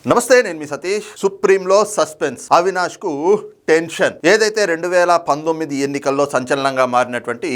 నమస్తే, నేను మీ సతీష్. సుప్రీంలో సస్పెన్స్, అవినాష్ కు టెన్షన్. ఏదైతే 2019 ఎన్నికల్లో సంచలనంగా మారినటువంటి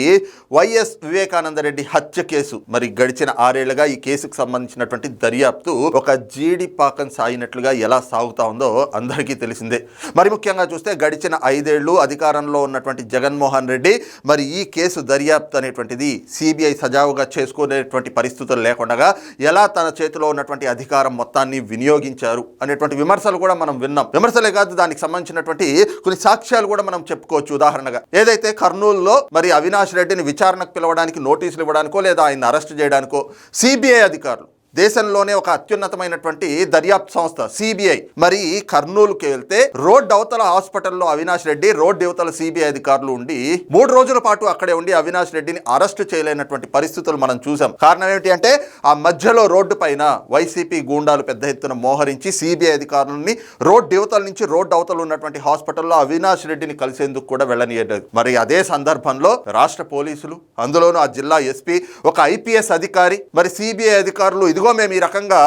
వైఎస్ వివేకానందరెడ్డి హత్య కేసు, మరి గడిచిన 6 ఏళ్లుగా ఈ కేసుకు సంబంధించినటువంటి దర్యాప్తు ఒక జీడి పాకం సాగినట్లుగా ఎలా సాగుతా ఉందో అందరికీ తెలిసిందే. మరి ముఖ్యంగా చూస్తే గడిచిన 5 ఏళ్లు అధికారంలో ఉన్నటువంటి జగన్మోహన్ రెడ్డి మరి ఈ కేసు దర్యాప్తు అనేటువంటిది సిబిఐ సజావుగా చేసుకునేటువంటి పరిస్థితులు లేకుండా ఎలా తన చేతిలో ఉన్నటువంటి అధికారం మొత్తాన్ని వినియోగించారు అనేటువంటి విమర్శలు కూడా మనం విన్నాం. విమర్శలే కాదు, దానికి సంబంధించినటువంటి కొన్ని సాక్ష్యాలు కూడా మనం చెప్పుకోవచ్చు. ఉదాహరణగా ఏదైతే కర్నూలులో మరి అవినాష్ రెడ్డిని విచారణకు పిలవడానికి నోటీసులు ఇవ్వడానికో లేదా ఆయన అరెస్ట్ చేయడానికో సిబిఐ అధికారులు, దేశంలోనే ఒక అత్యున్నతమైనటువంటి దర్యాప్తు సంస్థ సిబిఐ, మరి కర్నూలుకి వెళ్తే రోడ్ అవతల హాస్పిటల్లో అవినాష్ రెడ్డి, రోడ్ అవతల సిబిఐ అధికారులు ఉండి 3 రోజుల పాటు అక్కడే ఉండి అవినాష్ రెడ్డిని అరెస్టు చేయలేనటువంటి పరిస్థితులు మనం చూసాం. కారణం ఏమిటి అంటే ఆ మధ్యలో రోడ్డు పైన వైసీపీ గూండాలు పెద్ద ఎత్తున మోహరించి సిబిఐ అధికారులని రోడ్ అవతల నుంచి రోడ్ అవతల ఉన్నటువంటి హాస్పిటల్లో అవినాష్ రెడ్డిని కలిసేందుకు కూడా వెళ్ళనియలేదు. మరి అదే సందర్భంలో రాష్ట్ర పోలీసులు, అందులోనూ ఆ జిల్లా ఎస్పీ, ఒక ఐపీఎస్ అధికారి, మరి సిబిఐ అధికారులు ఇదిగో మేము ఈ రకంగా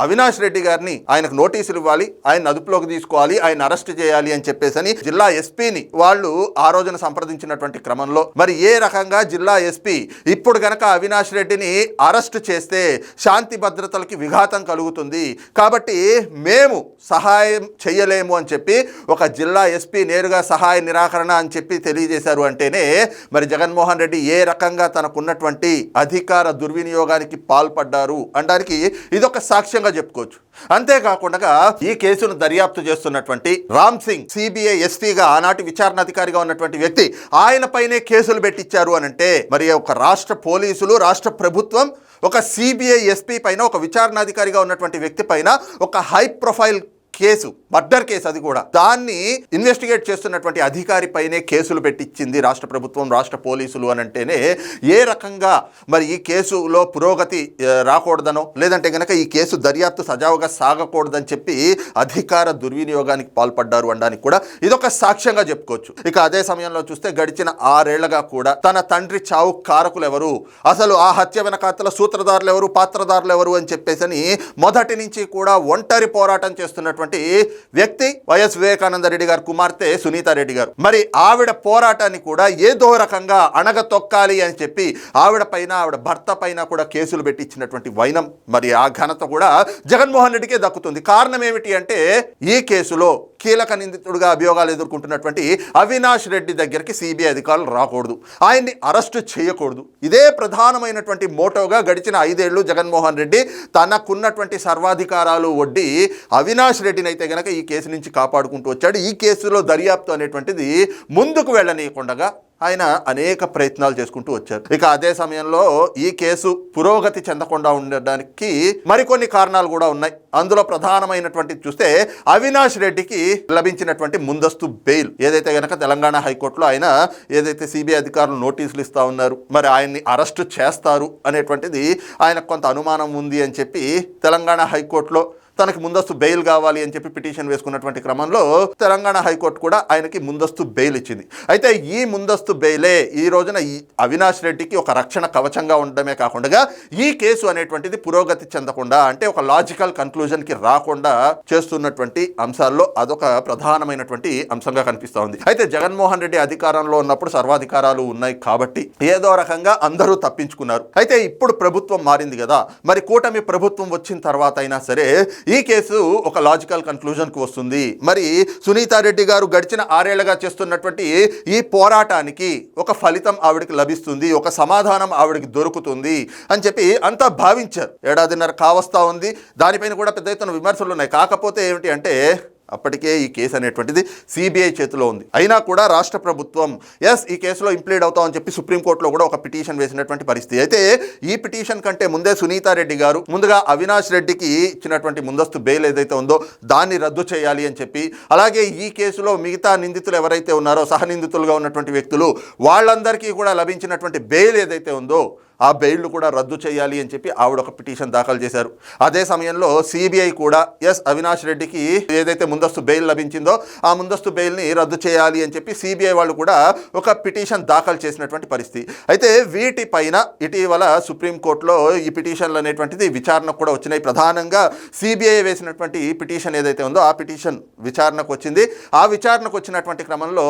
అవినాష్ రెడ్డి గారిని ఆయనకు నోటీసులు ఇవ్వాలి, ఆయన అదుపులోకి తీసుకోవాలి, ఆయన అరెస్ట్ చేయాలి అని చెప్పేసి జిల్లా ఎస్పీని వాళ్ళు ఆ రోజున సంప్రదించినటువంటి క్రమంలో మరి ఏ రకంగా జిల్లా ఎస్పీ ఇప్పుడు గనక అవినాష్ రెడ్డిని అరెస్ట్ చేస్తే శాంతి భద్రతలకి విఘాతం కలుగుతుంది కాబట్టి మేము సహాయం చేయలేము అని చెప్పి ఒక జిల్లా ఎస్పీ నేరుగా సహాయ నిరాకరణ అని చెప్పి తెలియజేశారు. అంటేనే మరి జగన్మోహన్ రెడ్డి ఏ రకంగా తనకున్నటువంటి అధికార దుర్వినియోగానికి పాల్పడ్డారు అనడానికి ఇదొక సాక్ష్యంగా చెప్పుకోవచ్చు. అంతేకాకుండా ఈ కేసును దర్యాప్తు చేస్తున్నటువంటి రామ్ సింగ్, సిబిఐ ఎస్పీగా ఆనాటి విచారణాధికారిగా ఉన్నటువంటి వ్యక్తి, ఆయన పైనే కేసులు పెట్టించారు అనంటే మరి ఒక రాష్ట్ర పోలీసులు, రాష్ట్ర ప్రభుత్వం ఒక సిబిఐ ఎస్పీ పైన, ఒక విచారణాధికారిగా ఉన్నటువంటి వ్యక్తి పైన ఒక high profile case, murder case, అది కూడా దాన్ని ఇన్వెస్టిగేట్ చేస్తున్నటువంటి అధికారి పైనే కేసులు పెట్టించింది రాష్ట్ర ప్రభుత్వం, రాష్ట్ర పోలీసులు అని అంటేనే ఏ రకంగా మరి ఈ కేసులో పురోగతి రాకూడదనో లేదంటే కనుక ఈ కేసు దర్యాప్తు సజావుగా సాగకూడదని చెప్పి అధికార దుర్వినియోగానికి పాల్పడ్డారు అనడానికి కూడా ఇదొక సాక్ష్యంగా చెప్పుకోవచ్చు. ఇక అదే సమయంలో చూస్తే గడిచిన 6 ఏళ్లుగా కూడా తన తండ్రి చావు కారకులు ఎవరు, అసలు ఆ హత్య వెనకాతల సూత్రధారులు ఎవరు, పాత్రధారులు ఎవరు అని చెప్పేసి మొదటి నుంచి కూడా ఒంటరి పోరాటం చేస్తున్నటువంటి వ్యక్తి వైఎస్ వివేకానందరెడ్డి గారు కుమార్తె సునీతా రెడ్డి గారు. మరి ఆవిడ పోరాటాన్ని కూడా ఏదో రకంగా అణగతొక్కాలి అని చెప్పి ఆవిడ పైన, ఆవిడ భర్త పైన కూడా కేసులు పెట్టించినటువంటి వైనం, మరి ఆ ఘనత కూడా జగన్మోహన్ రెడ్డికే దక్కుతుంది. కారణం ఏమిటి అంటే ఈ కేసులో కీలక నిందితుడిగా అభియోగాలు ఎదుర్కొంటున్నటువంటి అవినాష్ రెడ్డి దగ్గరికి సిబిఐ అధికారులు రాకూడదు, ఆయన్ని అరెస్టు చేయకూడదు. ఇదే ప్రధానమైనటువంటి మోటోగా గడిచిన 5 ఏళ్లు జగన్మోహన్ రెడ్డి తనకున్నటువంటి సర్వాధికారాలు ఒడ్డి అవినాష్ రెడ్డిని అయితే గనక ఈ కేసు నుంచి కాపాడుకుంటూ వచ్చాడు. ఈ కేసులో దర్యాప్తు అనేటువంటిది ముందుకు వెళ్ళనీయకుండా ఆయన అనేక ప్రయత్నాలు చేసుకుంటూ వచ్చారు. ఇక అదే సమయంలో ఈ కేసు పురోగతి చెందకుండా ఉండడానికి మరికొన్ని కారణాలు కూడా ఉన్నాయి. అందులో ప్రధానమైనటువంటి చూస్తే అవినాష్ రెడ్డికి లభించినటువంటి ముందస్తు బెయిల్, ఏదైతే గనక తెలంగాణ హైకోర్టులో ఆయన ఏదైతే సిబిఐ అధికారులు నోటీసులు ఇస్తా ఉన్నారు, మరి ఆయన్ని అరెస్టు చేస్తారు అనేటువంటిది ఆయనకు కొంత అనుమానం ఉంది అని చెప్పి తెలంగాణ హైకోర్టులో తనకి ముందస్తు బెయిల్ కావాలి అని చెప్పి పిటిషన్ వేసుకున్నటువంటి క్రమంలో తెలంగాణ హైకోర్టు కూడా ఆయనకి ముందస్తు బెయిల్ ఇచ్చింది. అయితే ఈ ముందస్తు బెయిలే ఈ రోజున ఈ అవినాష్ రెడ్డికి ఒక రక్షణ కవచంగా ఉండడమే కాకుండా ఈ కేసు అనేటువంటిది పురోగతి చెందకుండా, అంటే ఒక లాజికల్ కన్క్లూజన్కి రాకుండా చేస్తున్నటువంటి అంశాల్లో అదొక ప్రధానమైనటువంటి అంశంగా కనిపిస్తూ ఉంది. అయితే జగన్మోహన్ రెడ్డి అధికారంలో ఉన్నప్పుడు సర్వాధికారాలు ఉన్నాయి కాబట్టి ఏదో రకంగా అందరూ తప్పించుకున్నారు. అయితే ఇప్పుడు ప్రభుత్వం మారింది కదా, మరి కూటమి ప్రభుత్వం వచ్చిన తర్వాత అయినా సరే ఈ కేసు ఒక లాజికల్ కన్క్లూజన్కి వస్తుంది. మరి సునీతా రెడ్డి గారు గడిచిన 6 ఏళ్లుగా చేస్తున్నటువంటి ఈ పోరాటానికి ఒక ఫలితం ఆవిడకి లభిస్తుంది, ఒక సమాధానం ఆవిడకి దొరుకుతుంది అని చెప్పి అంతా భావించారు. 1.5 ఏళ్ల కావస్తా ఉంది, దానిపైన కూడా పెద్ద ఎత్తున విమర్శలు ఉన్నాయి. కాకపోతే ఏమిటి అంటే అప్పటికే ఈ కేసు అనేటువంటిది సిబిఐ చేతిలో ఉంది. అయినా కూడా రాష్ట్ర ప్రభుత్వం ఈ కేసులో ఇంప్లీడ్ అవుతామని చెప్పి సుప్రీంకోర్టులో కూడా ఒక పిటిషన్ వేసినటువంటి పరిస్థితి. అయితే ఈ పిటిషన్ కంటే ముందే సునీతా రెడ్డి గారు ముందుగా అవినాష్ రెడ్డికి ఇచ్చినటువంటి ముందస్తు బెయిల్ ఏదైతే ఉందో దాన్ని రద్దు చేయాలి అని చెప్పి, అలాగే ఈ కేసులో మిగతా నిందితులు ఎవరైతే ఉన్నారో సహనిందితులుగా ఉన్నటువంటి వ్యక్తులు వాళ్ళందరికీ కూడా లభించినటువంటి బెయిల్ ఏదైతే ఉందో ఆ బెయిల్ కూడా రద్దు చేయాలి అని చెప్పి ఆవిడ ఒక పిటిషన్ దాఖలు చేశారు. అదే సమయంలో సిబిఐ కూడా అవినాష్ రెడ్డికి ఏదైతే ముందస్తు బెయిల్ లభించిందో ఆ ముందస్తు బెయిల్ని రద్దు చేయాలి అని చెప్పి సిబిఐ వాళ్ళు కూడా ఒక పిటిషన్ దాఖలు చేసినటువంటి పరిస్థితి. అయితే వీటిపైన ఇటీవల సుప్రీంకోర్టులో ఈ పిటిషన్లు అనేటువంటిది విచారణకు కూడా వచ్చినాయి. ప్రధానంగా సిబిఐ వేసినటువంటి పిటిషన్ ఏదైతే ఉందో ఆ పిటిషన్ విచారణకు వచ్చింది. ఆ విచారణకు వచ్చినటువంటి క్రమంలో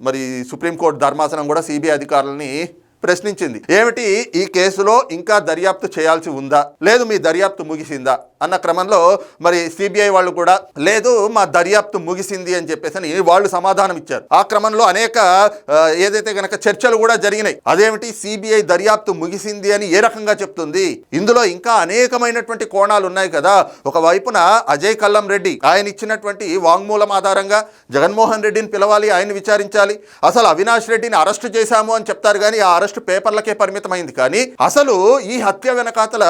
మరి సుప్రీంకోర్టు ధర్మాసనం కూడా సిబిఐ అధికారులని ప్రశ్నించింది. ఏమిటి ఈ కేసులో ఇంకా దర్యాప్తు చేయాల్సి ఉందా, లేదు మీ దర్యాప్తు ముగిసిందా అన్న క్రమంలో మరి సిబిఐ వాళ్ళు కూడా లేదు మా దర్యాప్తు ముగిసింది అని చెప్పేసి వాళ్ళు సమాధానం ఇచ్చారు. ఆ క్రమంలో అనేక ఏదైతే గనక చర్చలు కూడా జరిగినాయి. అదేమిటి సిబిఐ దర్యాప్తు ముగిసింది అని ఏ రకంగా చెప్తుంది, ఇందులో ఇంకా అనేకమైనటువంటి కోణాలు ఉన్నాయి కదా. ఒకవైపున అజయ్ కల్లం రెడ్డి ఆయన ఇచ్చినటువంటి వాంగ్మూలం ఆధారంగా జగన్మోహన్ రెడ్డిని పిలవాలి, ఆయన విచారించాలి. అసలు అవినాష్ రెడ్డిని అరెస్టు చేశాము అని చెప్తారు కానీ ఆ అరెస్ట్ పేపర్లకే పరిమితమైంది. కానీ అసలు ఈ హత్య వెనకాతల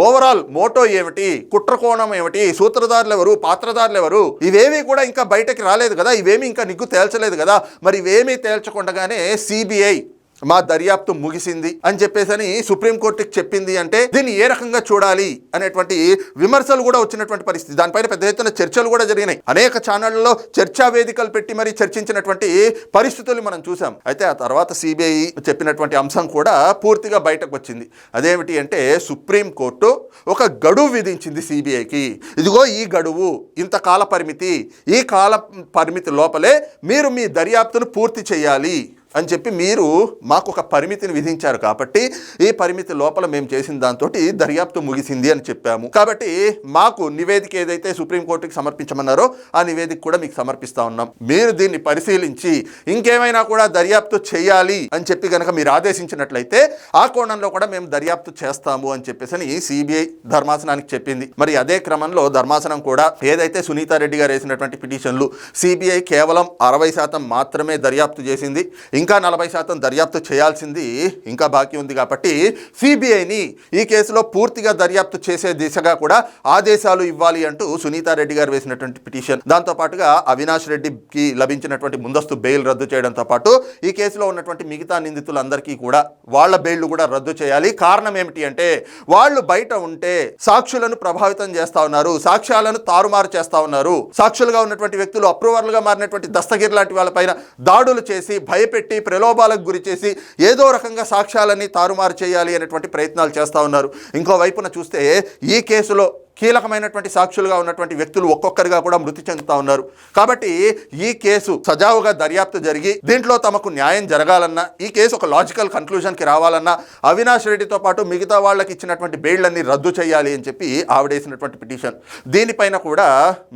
ఓవరాల్ మోటో ఏమిటి, కుట్రకోణం ఏమిటి, సూత్రధారులు ఎవరు, పాత్రధారులు ఎవరు, ఇవేమీ కూడా ఇంకా బయటకి రాలేదు కదా. ఇవేమీ ఇంకా నిగ్గు తేల్చలేదు కదా. మరి ఇవేమీ తేల్చకుండగానే సిబిఐ మా దర్యాప్తు ముగిసింది అని చెప్పేసి సుప్రీంకోర్టుకి చెప్పింది అంటే దీన్ని ఏ రకంగా చూడాలి అనేటువంటి విమర్శలు కూడా వచ్చినటువంటి పరిస్థితి. దానిపైన పెద్ద ఎత్తున చర్చలు కూడా జరిగినాయి. అనేక ఛానళ్లలో చర్చా వేదికలు పెట్టి మరి చర్చించినటువంటి పరిస్థితులు మనం చూసాం. అయితే ఆ తర్వాత సిబిఐ చెప్పినటువంటి అంశం కూడా పూర్తిగా బయటకు వచ్చింది. అదేమిటి అంటే సుప్రీంకోర్టు ఒక గడువు విధించింది సిబిఐకి. ఇదిగో ఈ గడువు, ఇంత కాల పరిమితి, ఈ కాల పరిమితి లోపలే మీరు మీ దర్యాప్తును పూర్తి చేయాలి అని చెప్పి మీరు మాకు ఒక పరిమితిని విధించారు. కాబట్టి ఈ పరిమితి లోపల మేము చేసిన దాంతో దర్యాప్తు ముగిసింది అని చెప్పాము. కాబట్టి మాకు నివేదిక ఏదైతే సుప్రీంకోర్టుకి సమర్పించమన్నారో ఆ నివేదిక కూడా మీకు సమర్పిస్తా ఉన్నాం. మీరు దీన్ని పరిశీలించి ఇంకేమైనా కూడా దర్యాప్తు చేయాలి అని చెప్పి కనుక మీరు ఆదేశించినట్లయితే ఆ కోణంలో కూడా మేము దర్యాప్తు చేస్తాము అని చెప్పేసి సిబిఐ ధర్మాసనానికి చెప్పింది. మరి అదే క్రమంలో ధర్మాసనం కూడా ఏదైతే సునీతారెడ్డి గారు వేసినటువంటి పిటిషన్లు సిబిఐ కేవలం 60% మాత్రమే దర్యాప్తు చేసింది, ఇంకా 40% దర్యాప్తు చేయాల్సింది ఇంకా బాకీ ఉంది. కాబట్టి సిబిఐని ఈ కేసులో పూర్తిగా దర్యాప్తు చేసే దిశగా కూడా ఆదేశాలు ఇవ్వాలి అంటూ సునీతారెడ్డి గారు వేసినటువంటి పిటిషన్, దాంతోపాటుగా అవినాష్ రెడ్డికి లభించినటువంటి ముందస్తు బెయిల్ రద్దు చేయడంతో పాటు ఈ కేసులో ఉన్నటువంటి మిగతా నిందితులందరికీ కూడా వాళ్ళ బెయిల్ కూడా రద్దు చేయాలి. కారణం ఏమిటి అంటే వాళ్ళు బయట ఉంటే సాక్షులను ప్రభావితం చేస్తా ఉన్నారు, సాక్ష్యాలను తారుమారు చేస్తా ఉన్నారు, సాక్షులుగా ఉన్నటువంటి వ్యక్తులు అప్రూవర్లుగా మారినటువంటి దస్తగిరి లాంటి వాళ్ళపైన దాడులు చేసి భయపెట్టి ప్రలోభాలకు గురి చేసి ఏదో రకంగా సాక్ష్యాలని తారుమారు చేయాలి అనేటువంటి ప్రయత్నాలు చేస్తూ ఉన్నారు. ఇంకోవైపున చూస్తే ఈ కేసులో కీలకమైనటువంటి సాక్షులుగా ఉన్నటువంటి వ్యక్తులు ఒక్కొక్కరిగా కూడా మృతి చెందుతా ఉన్నారు. కాబట్టి ఈ కేసు సజావుగా దర్యాప్తు జరిగి దీంట్లో తమకు న్యాయం జరగాలన్నా, ఈ కేసు ఒక లాజికల్ కన్క్లూజన్కి రావాలన్నా అవినాష్ రెడ్డితో పాటు మిగతా వాళ్ళకి ఇచ్చినటువంటి బెయిళ్లన్నీ రద్దు చేయాలి అని చెప్పి ఆవిడేసినటువంటి పిటిషన్. దీనిపైన కూడా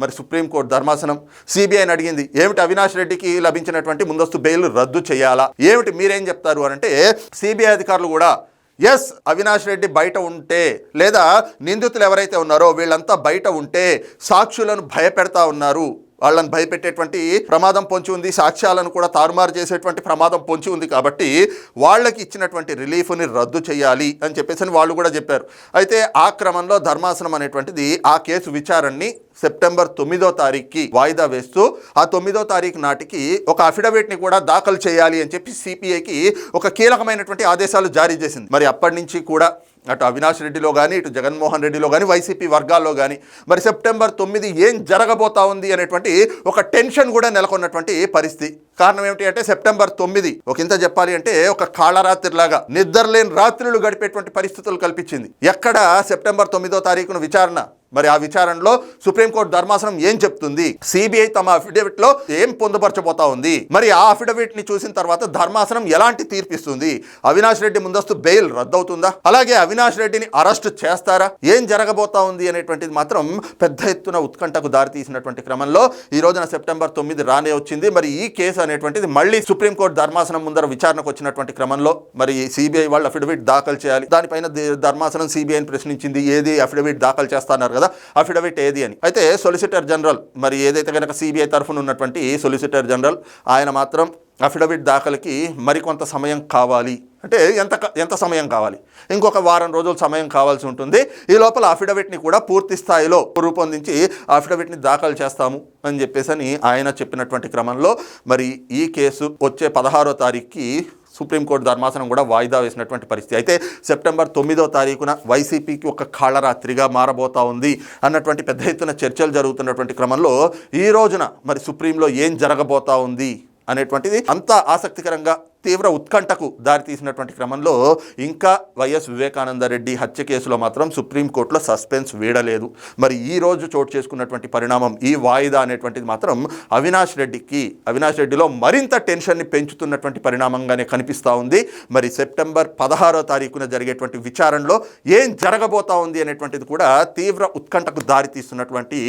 మరి సుప్రీంకోర్టు ధర్మాసనం సిబిఐని అడిగింది, ఏమిటి అవినాష్ రెడ్డికి లభించినటువంటి ముందస్తు బెయిల్ రద్దు చేయాలా, ఏమిటి మీరేం చెప్తారు అని అంటే సిబిఐ అధికారులు కూడా అవినాష్ రెడ్డి బయట ఉంటే లేదా నిందితులు ఎవరైతే ఉన్నారో వీళ్ళంతా బయట ఉంటే సాక్షులను భయపెడతా ఉన్నారు, వాళ్ళని భయపెట్టేటువంటి ప్రమాదం పొంచి ఉంది, సాక్ష్యాలను కూడా తారుమారు చేసేటువంటి ప్రమాదం పొంచి ఉంది, కాబట్టి వాళ్ళకి ఇచ్చినటువంటి రిలీఫ్ని రద్దు చేయాలి అని చెప్పేసి వాళ్ళు కూడా చెప్పారు. అయితే ఆ క్రమంలో ధర్మాసనం అనేటువంటిది ఆ కేసు విచారణని సెప్టెంబర్ 9వ తారీఖుకి వాయిదా వేస్తూ ఆ 9వ తారీఖు నాటికి ఒక అఫిడవిట్ని కూడా దాఖలు చేయాలి అని చెప్పి సిపిఐకి ఒక కీలకమైనటువంటి ఆదేశాలు జారీ చేసింది. మరి అప్పటి నుంచి కూడా అటు అవినాష్ రెడ్డిలో కానీ ఇటు జగన్మోహన్ రెడ్డిలో కానీ వైసీపీ వర్గాల్లో కానీ మరి సెప్టెంబర్ 9 ఏం జరగబోతా ఉంది అనేటువంటి ఒక టెన్షన్ కూడా నెలకొన్నటువంటి పరిస్థితి. కారణం ఏమిటి అంటే సెప్టెంబర్ 9 ఒక ఇంత చెప్పాలి అంటే ఒక కాళరాత్రిలాగా నిద్రలేని రాత్రులు గడిపేటువంటి పరిస్థితులు కల్పించింది. ఎక్కడ సెప్టెంబర్ 9వ తారీఖున విచారణ, మరి ఆ విచారణలో సుప్రీంకోర్టు ధర్మాసనం ఏం చెప్తుంది, సిబిఐ తమ అఫిడవిట్ లో ఏం పొందుపరచబోతా ఉంది, మరి ఆ అఫిడవిట్ ని చూసిన తర్వాత ధర్మాసనం ఎలాంటి తీర్పిస్తుంది, అవినాష్ రెడ్డి ముందస్తు బెయిల్ రద్దవుతుందా, అలాగే అవినాష్ రెడ్డిని అరెస్ట్ చేస్తారా, ఏం జరగబోతా ఉంది అనేటువంటిది మాత్రం పెద్ద ఎత్తున ఉత్కంఠకు దారితీసినటువంటి క్రమంలో ఈ రోజున సెప్టెంబర్ 9 రానే వచ్చింది. మరి ఈ కేసు అనేటువంటిది మళ్ళీ సుప్రీంకోర్టు ధర్మాసనం ముందర విచారణకు వచ్చినటువంటి క్రమంలో మరి సిబిఐ వాళ్ళు అఫిడవిట్ దాఖలు చేయాలి. దానిపైన ధర్మాసనం సిబిఐని ప్రశ్నించింది, ఏది అఫిడవిట్ దాఖలు చేస్తున్నారు కదా, అఫిడవిట్ ఏది అని. అయితే సొలిసిటర్ జనరల్ మరి ఏదైతే కనుక సిబిఐ తరఫున ఉన్నటువంటి సొలిసిటర్ జనరల్ ఆయన మాత్రం అఫిడవిట్ దాఖలుకి మరికొంత సమయం కావాలి అంటే ఎంత సమయం కావాలి, ఇంకొక వారం రోజుల సమయం కావాల్సి ఉంటుంది. ఈ లోపల అఫిడవిట్ని కూడా పూర్తి స్థాయిలో రూపొందించి అఫిడవిట్ని దాఖలు చేస్తాము అని చెప్పేసి ఆయన చెప్పినటువంటి క్రమంలో మరి ఈ కేసు వచ్చే 16వ తారీఖుకి సుప్రీంకోర్టు ధర్మాసనం కూడా వాయిదా వేసినటువంటి పరిస్థితి. అయితే సెప్టెంబర్ 9వ తారీఖున వైసీపీకి ఒక కాళరాత్రిగా మారబోతా ఉంది అన్నటువంటి పెద్ద ఎత్తున చర్చలు జరుగుతున్నటువంటి క్రమంలో ఈ రోజున మరి సుప్రీంలో ఏం జరగబోతా ఉంది అనేటువంటిది అంత ఆసక్తికరంగా తీవ్ర ఉత్కంఠకు దారితీసినటువంటి క్రమంలో ఇంకా వైఎస్ వివేకానందరెడ్డి హత్య కేసులో మాత్రం సుప్రీంకోర్టులో సస్పెన్స్ వీడలేదు. మరి ఈ రోజు చోటు చేసుకున్నటువంటి పరిణామం ఈ వాయిదా అనేటువంటిది మాత్రం అవినాష్ రెడ్డిలో మరింత టెన్షన్ని పెంచుతున్నటువంటి పరిణామంగానే కనిపిస్తూ ఉంది. మరి సెప్టెంబర్ 16వ తారీఖున జరిగేటువంటి విచారణలో ఏం జరగబోతా ఉంది అనేటువంటిది కూడా తీవ్ర ఉత్కంఠకు దారితీస్తున్నటువంటి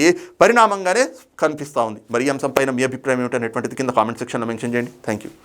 పరిణామంగానే కనిపిస్తూ ఉంది. మరి ఈ అంశంపైన మీ అభిప్రాయం ఏమిటనేటువంటిది కింద కామెంట్ సెక్షన్లో మెన్షన్ చేయండి. Thank you.